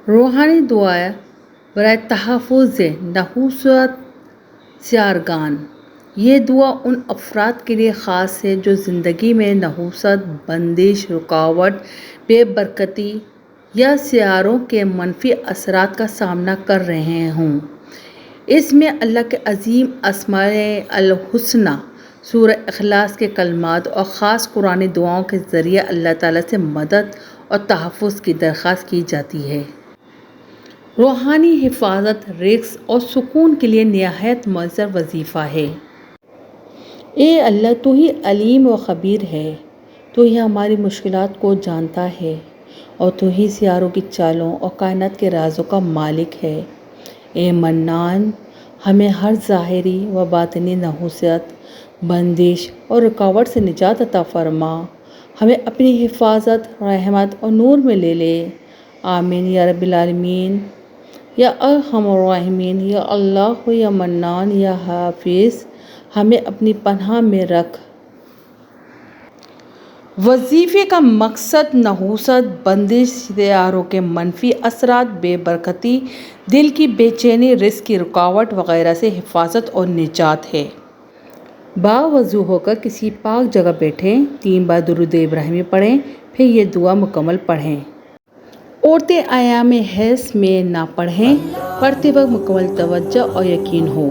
روحانی دعائیں برائے تحفظ نحوست سیارگان۔ یہ دعا ان افراد کے لیے خاص ہے جو زندگی میں نحوست، بندش، رکاوٹ، بے برکتی یا سیاروں کے منفی اثرات کا سامنا کر رہے ہوں۔ اس میں اللہ کے عظیم اسماء الحسنی، سورہ اخلاص کے کلمات اور خاص قرآنی دعاؤں کے ذریعے اللہ تعالیٰ سے مدد اور تحفظ کی درخواست کی جاتی ہے۔ روحانی حفاظت، رزق اور سکون کے لیے نہایت مؤثر وظیفہ ہے۔ اے اللہ، تو ہی علیم و خبیر ہے، تو ہی ہماری مشکلات کو جانتا ہے اور تو ہی سیاروں کی چالوں اور کائنات کے رازوں کا مالک ہے۔ اے منان، ہمیں ہر ظاہری و باطنی نحوست، بندش اور رکاوٹ سے نجات عطا فرما، ہمیں اپنی حفاظت، رحمت اور نور میں لے لے۔ آمین یا رب العالمین۔ یا ارحم الراحمین، یا اللہ، یا منان، یا حافظ، ہمیں اپنی پناہ میں رکھ۔ وظیفے کا مقصد نحوست، بندش، سیاروں کے منفی اثرات، بے برکتی، دل کی بے چینی، رزق کی رکاوٹ وغیرہ سے حفاظت اور نجات ہے۔ باوضو ہو کر کسی پاک جگہ بیٹھیں، 3 بار درود ابراہیمی پڑھیں، پھر یہ دعا مکمل پڑھیں۔ عورتیں ایام حیض میں نہ پڑھیں، پڑھتے وقت مکمل توجہ اور یقین ہو۔